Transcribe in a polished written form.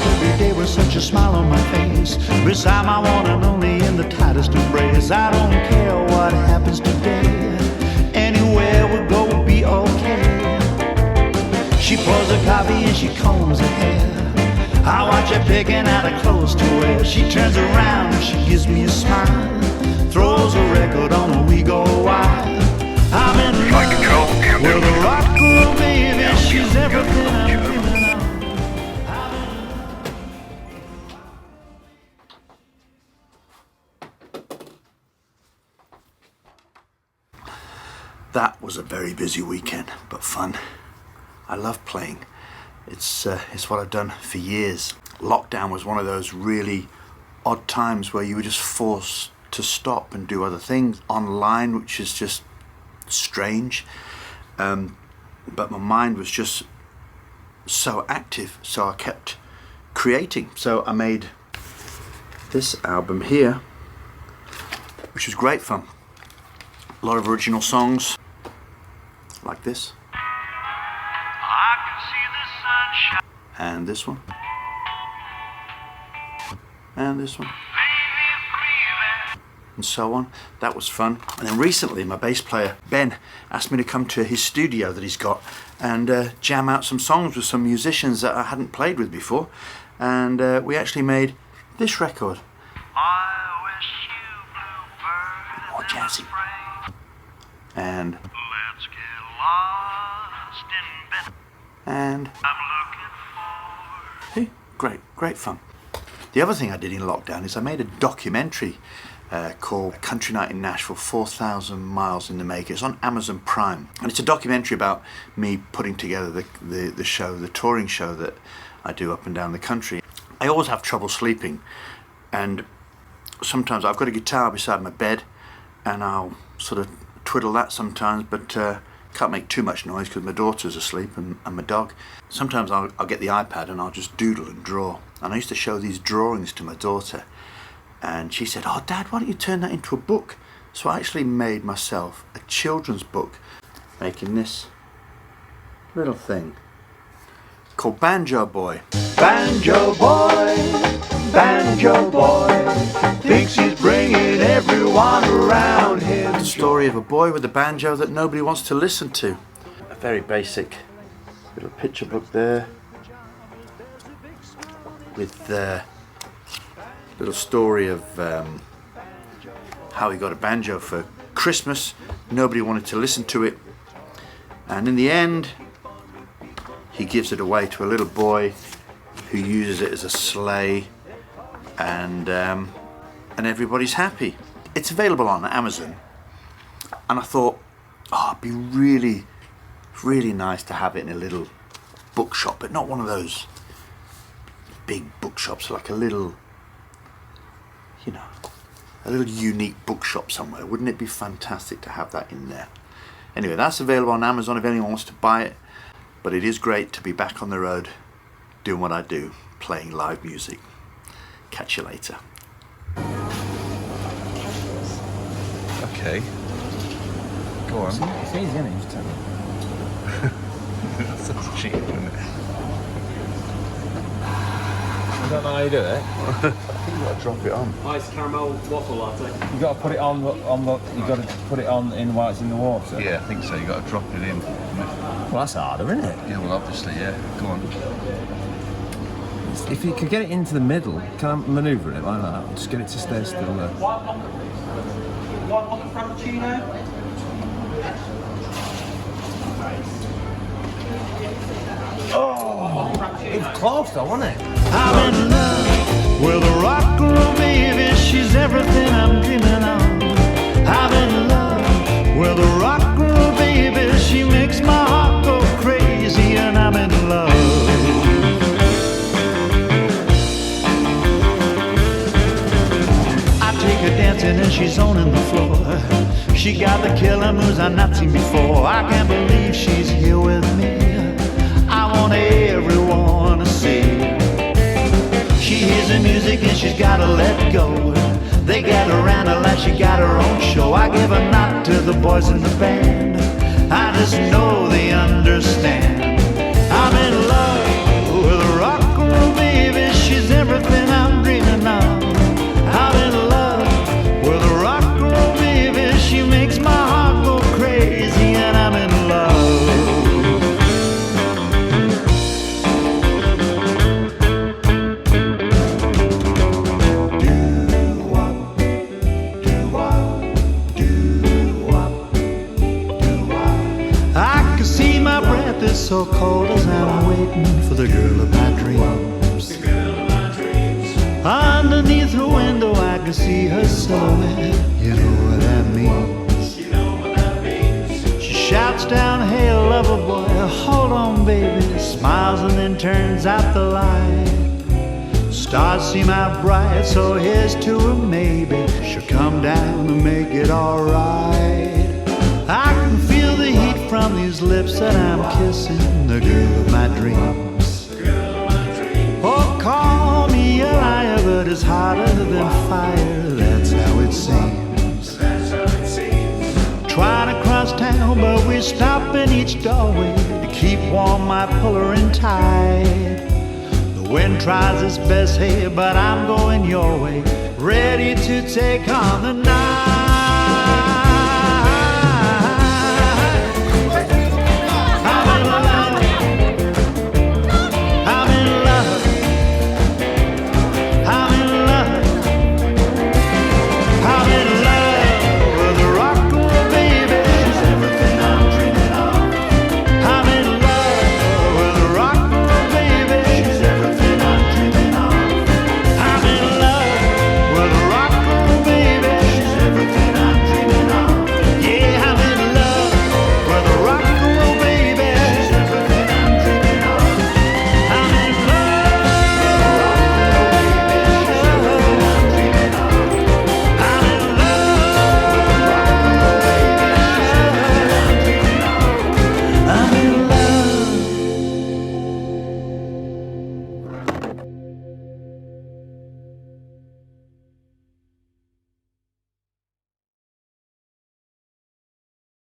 up every day with such a smile on my face, beside my one and only in the tightest embrace. I don't care what happens today, anywhere we go will be okay. She pours her coffee and she combs her hair. I watch her picking out her clothes to wear. She turns around and she gives me a smile, throws a record on and we go wild. I'm in love with a rock girl, baby. She's everything I'm dreaming of. That was a very busy weekend, but fun. I love playing. It's what I've done for years. Lockdown was one of those really odd times where you were just forced to stop and do other things online, which is just strange. But my mind was just so active, so I kept creating. So I made this album here, which was great fun. A lot of original songs, like this. I can see the sunshine. And this one. And this one. And so on. That was fun. And then recently my bass player Ben asked me to come to his studio that he's got and jam out some songs with some musicians that I hadn't played with before, and we actually made this record. I wish you more jazzy. And let's get lost in bed. And I'm looking for... great fun. The other thing I did in lockdown is I made a documentary called Country Night in Nashville, 4,000 miles in the making. It's on Amazon Prime, and it's a documentary about me putting together the show, the touring show that I do up and down the country. I always have trouble sleeping, and sometimes I've got a guitar beside my bed and I'll sort of twiddle that sometimes, but can't make too much noise because my daughter's asleep and my dog. Sometimes I'll get the iPad and I'll just doodle and draw, and I used to show these drawings to my daughter. And she said, "Oh, Dad, why don't you turn that into a book?" So I actually made myself a children's book, making this little thing called Banjo Boy. Banjo Boy, Banjo Boy, thinks he's bringing everyone around him. The story of a boy with a banjo that nobody wants to listen to. A very basic little picture book there with little story of how he got a banjo for Christmas. Nobody wanted to listen to it, and in the end he gives it away to a little boy who uses it as a sleigh, and everybody's happy. It's available on Amazon, and I thought, oh, it'd be really nice to have it in a little bookshop, but not one of those big bookshops, like a little, you know, a little unique bookshop somewhere. Wouldn't it be fantastic to have that in there? Anyway, that's available on Amazon if anyone wants to buy it, but it is great to be back on the road doing what I do, playing live music. Catch you later. Okay. Go on. It's easy, isn't it? Just tell me. That's cheap, isn't it? I don't know how you do it. I think you've got to drop it on. Ice caramel waffle latte. You got to put it on the. You got to put it on in while it's in the water. Yeah, I think so. You've got to drop it in. Well, that's harder, isn't it? Yeah, well, obviously, yeah. Go on. If you could get it into the middle, can I manoeuvre it like that? Just get it to stay still there. One mocha frappuccino. Oh, it was close though, wasn't it? I'm in love with a rock girl, baby. She's everything I'm dreaming of. I'm in love with a rock girl, baby. She makes my heart go crazy, and I'm in love. I take her dancing and she's owning the floor. She got the killer moves I've not seen before. I can't believe she's here with me. I want everyone to see. She hears the music and she's gotta let go. They gather around her like she got her own show. I give a nod to the boys in the band. I just know they understand. I'm in love with a rock girl, baby. so cold as I'm waiting for the girl of my dreams. Underneath her window I can see her silhouette. You know what that means. She shouts down, hey lover boy, hold on baby. Smiles and then turns out the light. Stars seem out bright, so here's to her maybe. She'll come down and make it alright. I can feel the heat from these lips that I'm kissing, the girl of my dreams. Oh, call me a liar, but it's hotter than fire, that's how it seems. Trying to cross town, but we stop in each doorway. To keep warm, I pull her in tight. The wind tries its best here, but I'm going your way, ready to take on the night.